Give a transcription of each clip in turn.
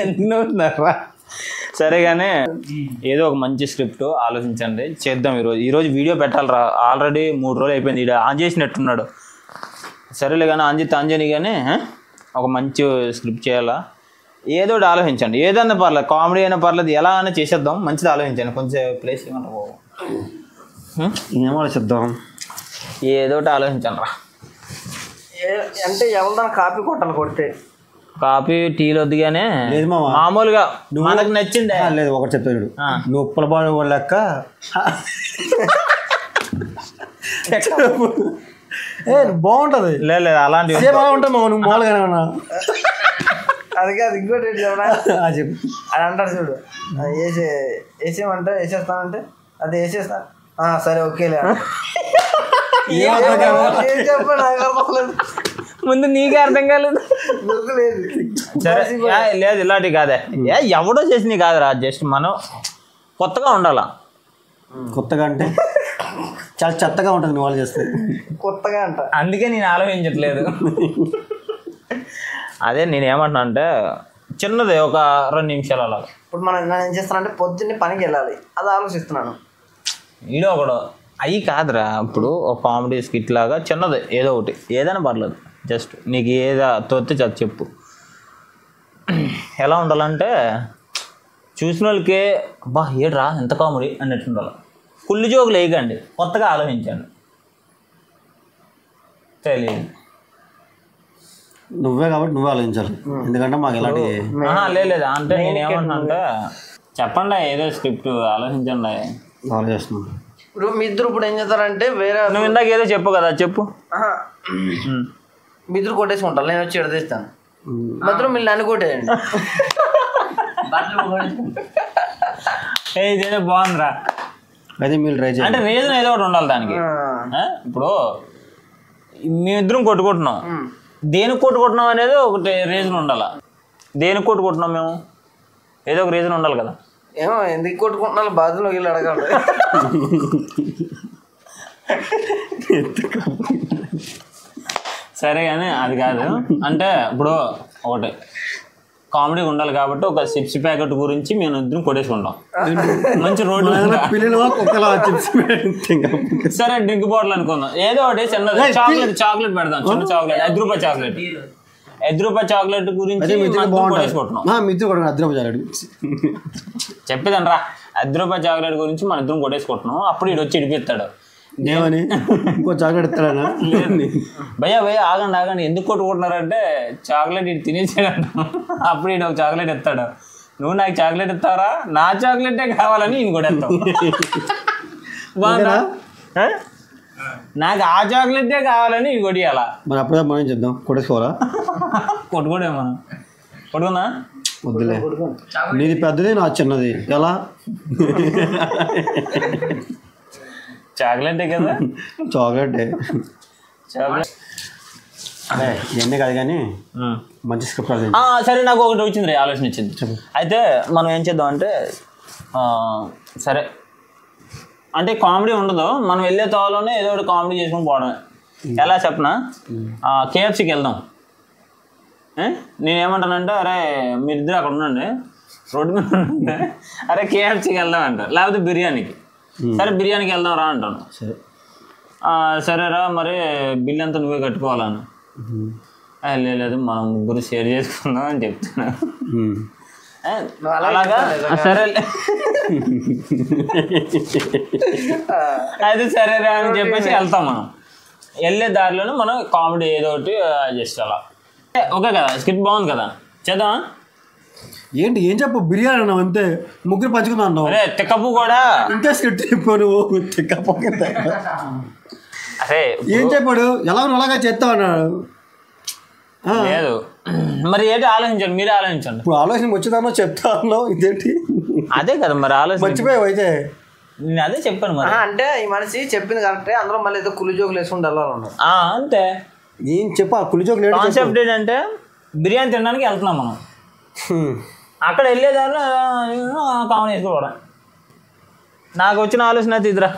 ఎన్నున్నారా? సరేగానే ఏదో ఒక మంచి స్క్రిప్ట్ ఆలోచించండి, చేద్దాం. ఈరోజు వీడియో పెట్టాలరా, ఆల్రెడీ 3 రోజులు అయిపోయింది. ఇక్కడ ఆన్ చేసినట్టున్నాడు. సరేలే కానీ ఆంజని కానీ ఒక మంచి స్క్రిప్ట్ చేయాలా, ఏదో ఒకటి ఆలోచించండి. ఏదన్నా పర్లేదు, కామెడీ అయినా పర్లేదు, ఎలా అయినా చేసేద్దాం. మంచిది ఆలోచించండి. కొంచెం ప్లేస్ ఏమన్నా ఏం ఆలోచిద్దాం, ఏదో ఒకటి ఆలోచించండి రా. అంటే ఎవరిదాన్ని కాపీ కొట్టాలి, కొడితే కాఫీ టీలు వద్దుగానే మామూలుగా మనకు నచ్చింది. లేదు ఒకటి చెప్తాడు, నువ్వు ఉప్పలపాడు లెక్క బాగుంటది. లేదు అలాంటి బాగుంటావు నువ్వు మామూలుగా. అది కాదు, ఇంకోటి చెప్పు. అది అంటారు చూడు, వేసేయమంటే వేసేస్తానంటే అది వేసేస్తా, సరే ఓకేలే. ముందు నీకే అర్థం కాలేదు. సరే లేదు ఇలాంటి కాదే, ఎవడో చేసి కాదురా, జస్ట్ మనం కొత్తగా ఉండాలా. కొత్తగా అంటే చాలా చెత్తగా ఉంటుంది నువ్వు వాళ్ళు చేస్తే. కొత్తగా అంట, అందుకే నేను ఆలోచించట్లేదు. అదే నేను ఏమంటున్నా అంటే చిన్నది ఒక 2 నిమిషాలు అలా. ఇప్పుడు నేను ఏం చేస్తానంటే పొద్దున్నే పనికి వెళ్ళాలి, అది ఆలోచిస్తున్నాను. వీడియో ఒకడు అవి కాదురా, ఇప్పుడు ఒక కామెడీ స్కిట్ లాగా చిన్నది ఏదో ఒకటి, ఏదైనా పర్లేదు. జస్ట్ నీకు ఏదో తోస్తే చది చెప్పు. ఎలా ఉండాలంటే చూసిన వాళ్ళకి అబ్బా ఏడ్రా ఎంత కామెడీ అన్నట్టు ఉండాలి. కుళ్ళు జోకులు వేయకండి, కొత్తగా ఆలోచించండి. తెలియదు నువ్వే కాబట్టి నువ్వే ఆలోచించాలి, ఎందుకంటే మాకు ఎలాంటి లేదు. అంటే నేను ఏమంటున్నా అంటే చెప్పండి, ఏదో స్క్రిప్ట్ ఆలోచించండి. ఆలోచిస్తున్నాను. ఇప్పుడు మీ ఇద్దరు ఇప్పుడు ఏం చేస్తారంటే వేరే, నువ్వు ఇందాక ఏదో చెప్పు కదా, చెప్పు. మీ ఇద్దరు కొట్టేసుకుంటారు, నేను వచ్చి ఎడతీస్తాను. మాత్రం మీరు నన్ను కొట్టేయండి. ఇదేదో బాగుందిరా. అయితే మీరు ట్రై చేయండి. అంటే రీజన్ ఏదో ఒకటి ఉండాలి దానికి. ఇప్పుడు మేమిద్దరం కొట్టుకుంటున్నాం, దేనికి కొట్టుకుంటున్నాం అనేది ఒకటి రీజన్ ఉండాలి. దేనికి కొట్టుకుంటున్నాం మేము, ఏదో ఒక రీజన్ ఉండాలి కదా. ఏమో ఎందుకు కొట్టుకుంటున్నా బాధలో వీళ్ళు అడగాలి. సరే కానీ అది కాదు. అంటే ఇప్పుడు ఒకటి కామెడీ ఉండాలి కాబట్టి ఒక చిప్స్ ప్యాకెట్ గురించి మేము ఇద్దరం కొట్టేసుకుంటాం. మంచి రోడ్డు సరే డ్రింక్ బాటిల్ అనుకుందాం, ఏదో ఒకటి చిన్న చాక్లెట్ పెడదాం, చిన్న చాక్లెట్, 5 రూపాయల చాక్లెట్. 5 రూపాయల చాక్లెట్ గురించి చెప్పేదండ్రా. 5 రూపాయల చాక్లెట్ గురించి మన ఇద్దరం కొట్టేసుకుంటున్నాం. అప్పుడు ఇటు వచ్చి ఇడిపిస్తాడు, ఇంకో చాక్లెట్ ఇస్తాడా? భయ్యా ఆగండి ఎందుకు కొట్టుకుంటున్నారంటే చాక్లెట్ ఇటు తినేసాడంట. అప్పుడు ఇటు ఒక చాక్లెట్ ఇస్తాడు, నువ్వు నాకు చాక్లెట్ ఇస్తావరా, నా చాక్లెటే కావాలని ఈయన కొట్టేస్తావు. బాగుందా? నాకు ఆ చాక్లెటే కావాలని ఇవి కొట్టియాలా. మరి అప్పుడే మనం చేద్దాం, కొట్టేసుకోవాలా? కొట్టుకోడే మనం కొట్టుకుందా? వద్దులే, నీది పెద్దది నా చిన్నది, ఎలా? చాక్లెటే కదా, చాక్లెటే. ఇవన్నీ కాదు కానీ మంచి స్క్రిప్ట్. సరే నాకు ఒకటి వచ్చింది, ఆలోచన వచ్చింది. అయితే మనం ఏం చేద్దాం అంటే సరే అంటే కామెడీ ఉండదు, మనం వెళ్ళే తోవలోనే ఏదో ఒకటి కామెడీ చేసుకుని పోవడమే. ఎలా చెప్పనా, కేఎఫ్సీకి వెళ్దాం. నేనేమంటానంటే అరే మీరిద్దరు అక్కడ ఉండండి, రోడ్డు మీద ఉండండి, అరే కేఎఫ్సీకి వెళ్దాం అంటారు, లేకపోతే బిర్యానీకి. సరే బిర్యానీకి వెళ్దాం రా అంటాను. సరేరా మరి బిల్ అంతా నువ్వే కట్టుకోవాలని. లేదు మనం ముగ్గురు షేర్ చేసుకుందాం అని చెప్తున్నా. అలాగా సరే అయితే సరేరా అని చెప్పేసి వెళ్తాం. మనం వెళ్ళే దారిలోనే మనం కామెడీ ఏదో ఒకటి జస్ట్ అలా. ఓకే కదా, స్క్రిప్ట్ బాగుంది కదా, చేద్దామా? ఏంటి ఏం చెప్పు, బిర్యానీ అన్నావు అంతే, ముగ్గురు పంచుకుందాం అన్నావు. అరే తిక్కపు కూడా ఇంతే స్క్రిప్ట్ చెప్పావు నువ్వు. తిక్కపు అరే ఏం చెప్పాడు, ఎలా అలాగా చేస్తావు అన్నాడు. లేదు మరి ఏంటి ఆలోచించండి, మీరే ఆలోచించండి. ఇప్పుడు ఆలోచన వచ్చేదానో చెప్తా అన్నావు, ఇదేంటి? అదే కదా మరి ఆలోచన మర్చిపోయావు. అయితే నేను అదే చెప్పాను మరి. అంటే ఈ మనిషి చెప్పింది కరెక్టే, అందులో మళ్ళీ ఏదో కుళ్ళు జోకులు వేసుకుంటూ వెళ్ళాలన్నాడు. అంతే. ఏం చెప్పా కులి జోకులు కాన్సెప్ట్ ఏంటంటే బిర్యానీ తినడానికి వెళ్తున్నాం మనం, అక్కడ వెళ్ళేదాన్ని కామెడీ వేసుకోవడం. నాకు వచ్చిన ఆలోచన అయితే ఇదిరా,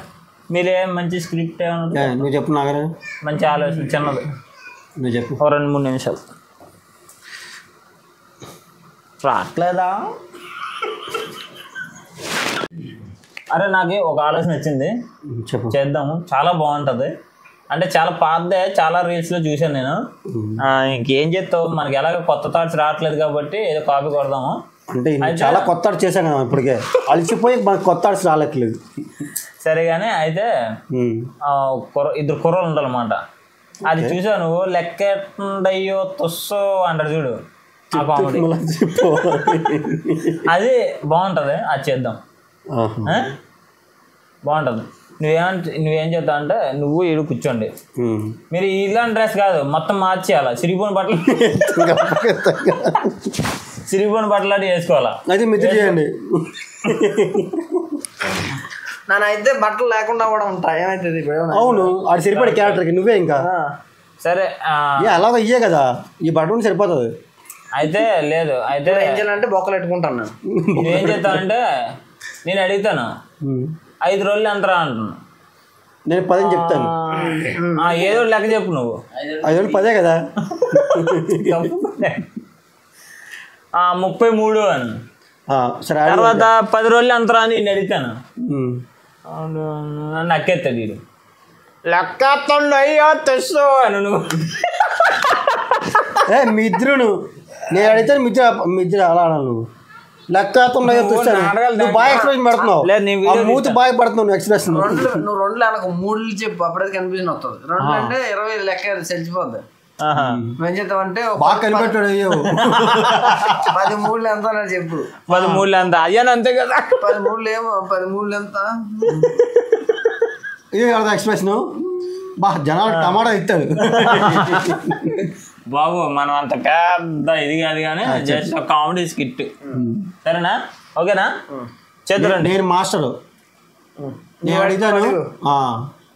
మీరేం మంచి స్క్రిప్ట్ ఏమన్నా నువ్వు చెప్పు. నాగరా మంచి ఆలోచన చిన్నది నువ్వు చెప్పు. ఓ 2-3 నిమిషాలు రావట్లేదా? అరే నాకు ఒక ఆలోచన వచ్చింది, చెప్పు. చేద్దాము. చాలా బాగుంటుంది. అంటే చాలా పాతదే, చాలా రీల్స్లో చూశాను నేను. ఇంకేం చేస్తావు, మనకి ఎలాగ కొత్త థాట్స్ రావట్లేదు కాబట్టి ఏదో కాపీ కొడదాము. అంటే చాలా కొత్త ఆర్ట్స్ చేశాం కదా ఇప్పటికే, అలసిపోయి మనకు కొత్త ఆర్ట్స్ రావట్లేదు. సరే కానీ అయితే ఇద్దరు కుర్రలు ఉండాలన్నమాట. అది చూసావు నువ్వు, లెక్కెట్టయ్యో తుస్సో అంటారు చూడు, ఆ కామెడీ అది బాగుంటుంది. అది చేద్దాం, బాగుంటుంది. నువ్వేం చేద్దాం అంటే, నువ్వు ఈడు కూర్చోండి, మీరు ఇలాంటి డ్రెస్ కాదు మొత్తం మార్చేయాలా, చిరిగిపోయిన బట్టలు చిరిగిపోయిన బట్టలు అంటే వేసుకోవాలా. అయితే మిత్తి చేయండి. నానైతే బట్టలు లేకుండా కూడా ఉంటా, ఏమైతుంది? అవును, అది సరిపడే క్యారెక్టర్కి నువ్వే ఇంకా. సరే అలాగ ఇయ్యే కదా, ఈ బట్టలు సరిపోతుంది. అయితే లేదు, అయితే ఏం చేయాలంటే బొక్కలు పెట్టుకుంటాను నేను. నువ్వేం చేస్తావంటే, నేను అడుగుతాను 5 రోజులు ఎంతరా అంటున్నా, నేను 10 చెప్తాను. ఏదో లెక్క చెప్పు నువ్వు. 5 రోజులు 10 కదా. 33 అని. సరే, తర్వాత 10 రోజులు ఎంతరా అని నేను అడుగుతాను. నక్కెత్తాడు వీడు, లెక్కెత్తండి అయ్యో తెస్సు అని. నువ్వు మీ ఇద్దరును నేను అడిగితే మిద్దరు అలా అన్నాను. నువ్వు లెక్క నువ్వు బాగా ఎక్స్ప్రెషన్ పెడుతున్నావు, మూతి బాగా పడుతున్నావు నువ్వు ఎక్స్ప్రెషన్. నువ్వు 2 అనకు 3 చెప్పు, అప్పుడే కన్ఫ్యూజన్ వస్తుంది. 2 అంటే 20 లెక్క చచ్చిపోద్ది. నువ్వేం చేస్తావంటే బాగా కనిపెట్టాడు. అయ్యో 13 ఎంత అని చెప్పు. 13 ఎంత అయ్యాను అంతే కదా. 13 ఏమో, 13 ఎంత ఇదే కదా ఎక్స్ప్రెషన్. జనాలు టమాటా ఇస్తాడు బాబు. మనం అంత పెద్ద ఇది కాదు కానీ జస్ట్ కామెడీ స్కిట్. సరేనా? ఓకేనా? చేద్దారండి. నేను మాస్టరు, నేను అడిగాను.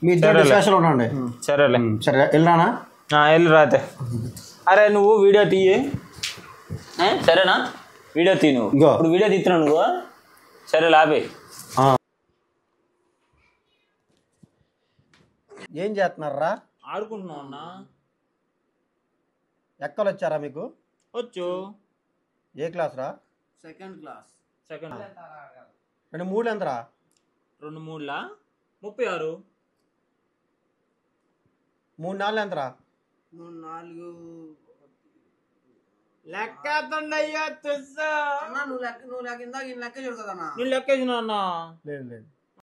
మీ ఇద్దరు డిస్కషన్ ఉండండి. సరేలే, సరే వెళ్ళరానా? వెళ్ళి రాతే. అరే నువ్వు వీడియో తీయి, సరేనా? వీడియో తీ నువ్వు. ఇప్పుడు వీడియో తీస్తున్నావు నువ్వు. సరే లాపే. ఏం చేస్తున్నారా? ఆడుకుంటున్నావు అన్నా. ఎక్కలు వచ్చారా మీకు? వచ్చు. ఏ క్లాస్ రా? Second class. 2 3 ఎంతరా? 2 3 36. 3 4 ఎంతరా? 3 4 లెక్క నువ్వు లెక్క ఇందాక లెక్క చూడు కదా. లెక్కేసిన అన్నా. లేదు లేదు